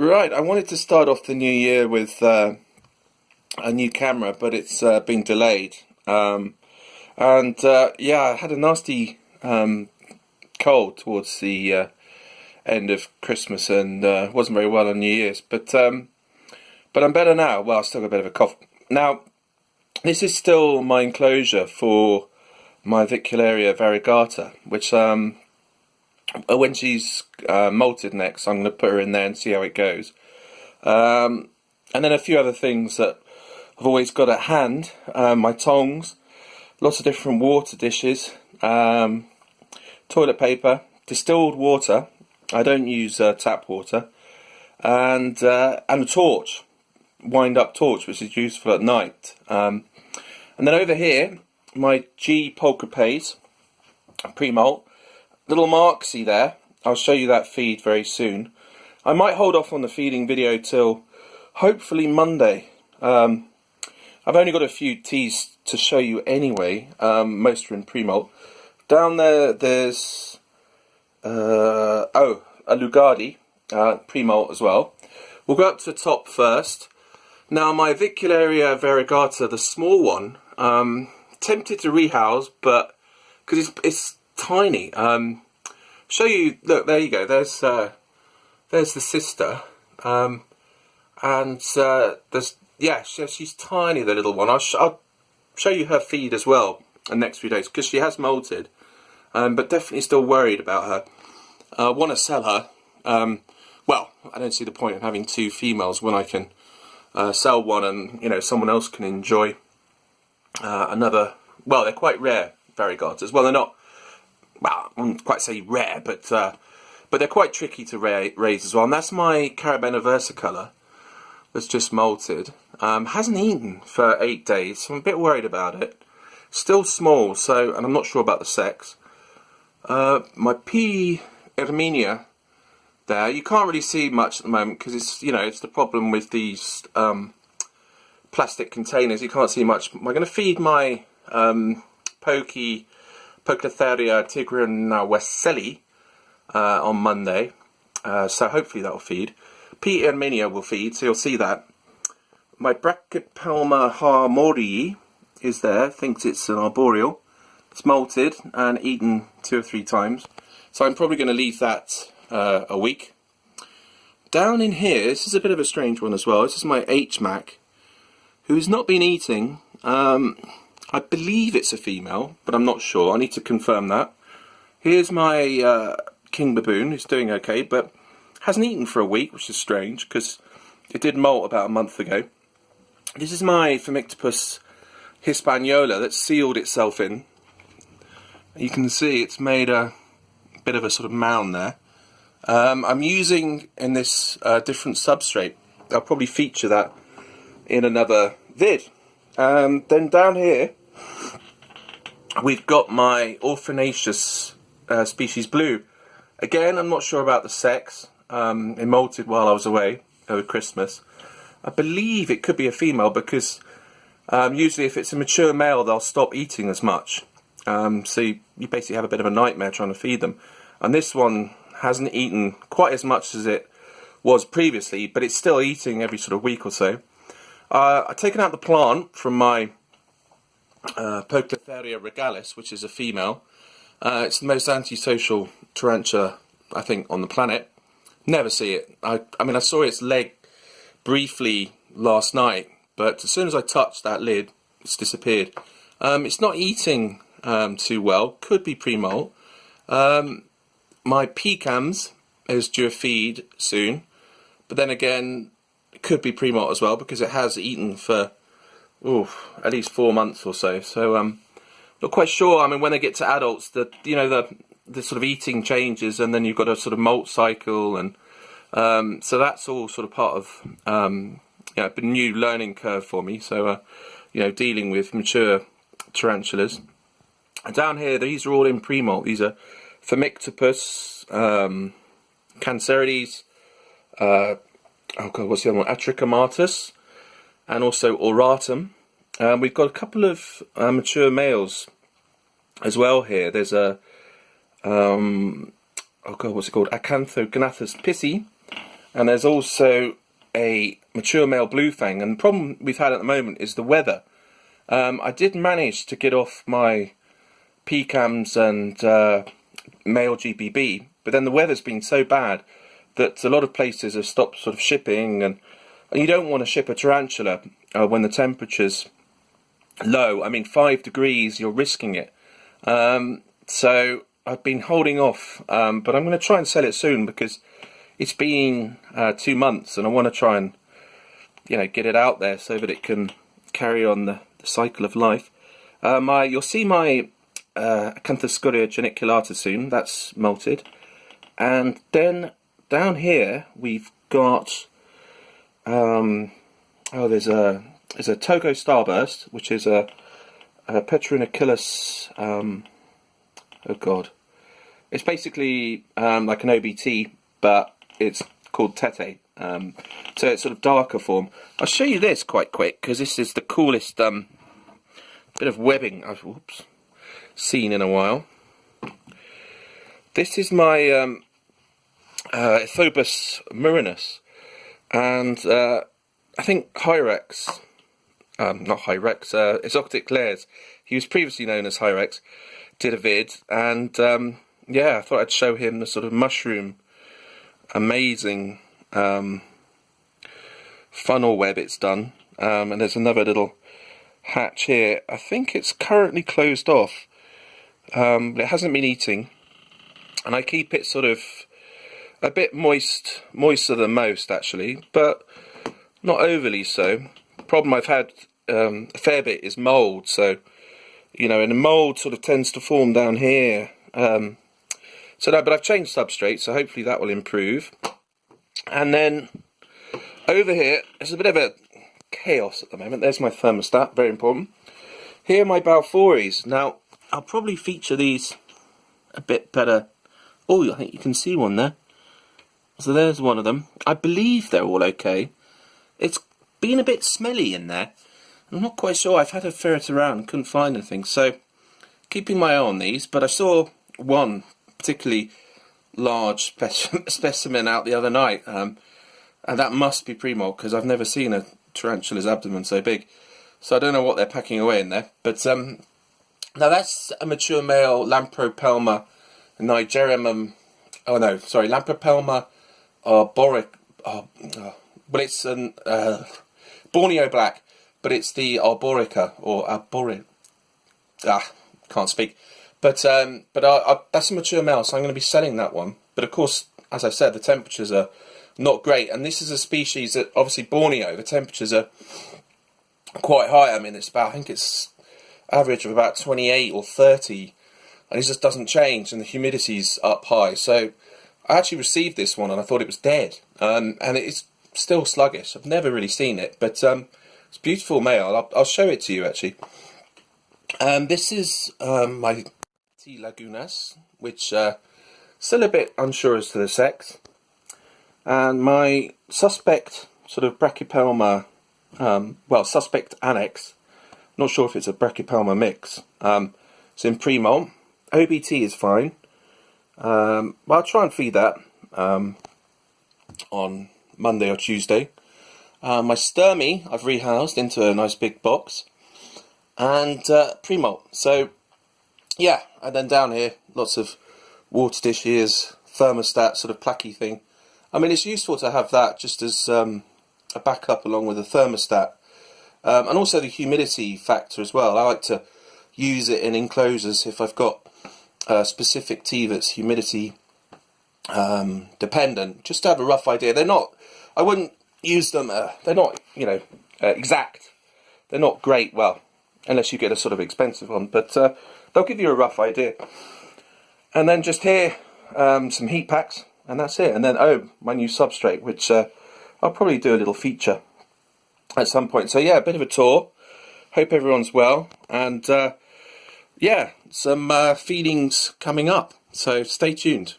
Right, I wanted to start off the new year with a new camera, but it's been delayed. Yeah, I had a nasty cold towards the end of Christmas and wasn't very well on New Year's. But I'm better now. Well, I still got a bit of a cough. Now, this is still my enclosure for my Vicularia variegata, which when she's molted next, I'm going to put her in there and see how it goes. And then a few other things that I've always got at hand, my tongs, lots of different water dishes, toilet paper, distilled water, I don't use tap water, and a torch, wind-up torch, which is useful at night. And then over here, my G polka pays, pre-molt, little Marksy there. I'll show you that feed very soon. I might hold off on the feeding video till hopefully Monday. I've only got a few teas to show you anyway. Most are in pre-molt. Down there, there's a Lugardi, pre-molt as well. We'll go up to the top first. Now my Vicularia variegata, the small one, tempted to rehouse, but because it's tiny. Show you. Look, there you go. There's the sister, and there's she's tiny, the little one. I'll show you her feed as well in the next few days because she has molted, but definitely still worried about her. Want to sell her. Well, I don't see the point of having two females when I can sell one and someone else can enjoy another. Well, they're quite rare variegatas. Well, they're not. Well, I wouldn't quite say rare, but they're quite tricky to raise as well. And that's my Carabiner versicolor that's just molted. Hasn't eaten for 8 days, so I'm a bit worried about it. Still small, and I'm not sure about the sex. My P. Erminia there, you can't really see much at the moment because it's the problem with these plastic containers. You can't see much. I'm going to feed my Poecilotheria tigriana wesselli on Monday, so hopefully that'll feed. P. Erminia will feed, so you'll see that. My Brachypelma harmorii is there, thinks it's an arboreal. It's molted and eaten 2 or 3 times, so I'm probably going to leave that a week. Down in here, this is a bit of a strange one as well. This is my H-Mac, who has not been eating. I believe it's a female, but I'm not sure. I need to confirm that. Here's my King Baboon, who's doing okay, but hasn't eaten for a week, which is strange, because it did molt about a month ago. This is my Phomictopus Hispaniola that's sealed itself in. You can see it's made a bit of a sort of mound there. I'm using in this different substrate. I'll probably feature that in another vid. Then down here, we've got my Orphanaceous species blue. Again, I'm not sure about the sex. It molted while I was away over Christmas. I believe it could be a female because usually if it's a mature male, they'll stop eating as much. So you basically have a bit of a nightmare trying to feed them. And this one hasn't eaten quite as much as it was previously, but it's still eating every sort of week or so. I've taken out the plant from my Poecilotheria regalis, which is a female. It's the most antisocial tarantula, I think, on the planet. Never see it. I mean, I saw its leg briefly last night, but as soon as I touched that lid, it's disappeared. It's not eating too well. Could be pre-molt. My Pecans is due a feed soon, but then again, it could be pre-molt as well because it has eaten for at least 4 months or so. So not quite sure. I mean, when they get to adults, the sort of eating changes, and then you've got a sort of molt cycle, and so that's all sort of part of a new learning curve for me. So dealing with mature tarantulas. And down here, these are all in pre-molt. These are Phomictopus, Cancerides, what's the other one? Atrichomatus, and also Auratum. We've got a couple of mature males as well here. There's a what's it called? Acanthognathus pisci, and there's also a mature male bluefang. And the problem we've had at the moment is the weather. I did manage to get off my PCAMs and male GBB, but then the weather's been so bad that a lot of places have stopped sort of shipping, and you don't want to ship a tarantula when the temperature's low. I mean, 5 degrees, you're risking it. So I've been holding off, but I'm going to try and sell it soon, because it's been 2 months, and I want to try and, get it out there so that it can carry on the cycle of life. You'll see my Acanthoscoria geniculata soon. That's molted, and then down here we've got there's a Togo Starburst, which is a Petronachilus. Oh god, it's basically like an OBT, but it's called Tete. So it's sort of darker form. I'll show you this quite quick, because this is the coolest bit of webbing I've seen in a while. This is my Ethobus murinus, and I think Hyrex, not Hyrex, Exotic Layers, he was previously known as Hyrex, did a vid, and yeah, I thought I'd show him the sort of mushroom amazing funnel web it's done. And there's another little hatch here. I think it's currently closed off, but it hasn't been eating, and I keep it sort of a bit moister than most actually, but not overly so. The problem I've had a fair bit is mould, so and the mould sort of tends to form down here. So no, but I've changed substrate, so hopefully that will improve. And then over here, there's a bit of a chaos at the moment. There's my thermostat, very important. Here are my Balfours. Now, I'll probably feature these a bit better. Oh, I think you can see one there. So there's one of them. I believe they're all okay. It's been a bit smelly in there. I'm not quite sure. I've had a ferret around and couldn't find anything. So, keeping my eye on these. But I saw one particularly large specimen out the other night, and that must be pre-molt, because I've never seen a tarantula's abdomen so big, so I don't know what they're packing away in there. But now that's a mature male Lampropelma nigerrimum. Oh no, sorry, Lampropelma arboric. Well, it's an Borneo black, but it's the arborica or arboric. Can't speak. But that's a mature male, so I'm going to be selling that one. But of course, as I said, the temperatures are not great, and this is a species that obviously Borneo, the temperatures are quite high. I mean, it's about, I think it's average of about 28 or 30, and it just doesn't change, and the humidity's up high. So I actually received this one, and I thought it was dead, and it's still sluggish. I've never really seen it, but it's a beautiful male. I'll show it to you actually. This is my T. lagunas, which still a bit unsure as to the sex, and my suspect sort of Brachypelma, well, suspect annex, not sure if it's a Brachypelma mix. It's in pre-molt. OBT is fine. Well, I'll try and feed that on Monday or Tuesday. My Sturmy I've rehoused into a nice big box, and pre-molt. So yeah, and then down here lots of water dishes, thermostat, sort of placky thing. I mean, it's useful to have that just as a backup along with the thermostat, and also the humidity factor as well. I like to use it in enclosures if I've got a specific tea that's humidity dependent, just to have a rough idea. They're not, I wouldn't use them, they're not, exact. They're not great, well, unless you get a sort of expensive one, but they'll give you a rough idea. And then just here, some heat packs, and that's it. And then, my new substrate, which I'll probably do a little feature at some point. So yeah, a bit of a tour. Hope everyone's well, and yeah, some feedings coming up, so stay tuned.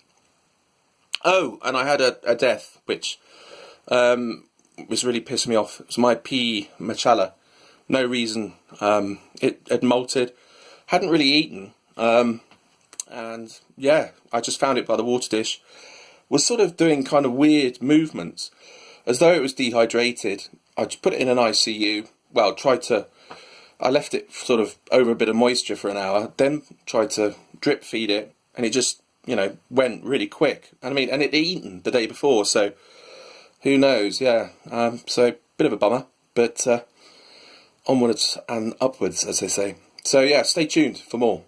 Oh, and I had a death, which was really pissing me off. It was my P. machala. No reason. It had molted, hadn't really eaten, and yeah, I just found it by the water dish. was sort of doing kind of weird movements, as though it was dehydrated. I just put it in an ICU. Well, I left it sort of over a bit of moisture for an hour, then tried to drip feed it, and it just, went really quick. And and it'd eaten the day before, so who knows? Yeah. So bit of a bummer, but onwards and upwards, as they say. So yeah, stay tuned for more.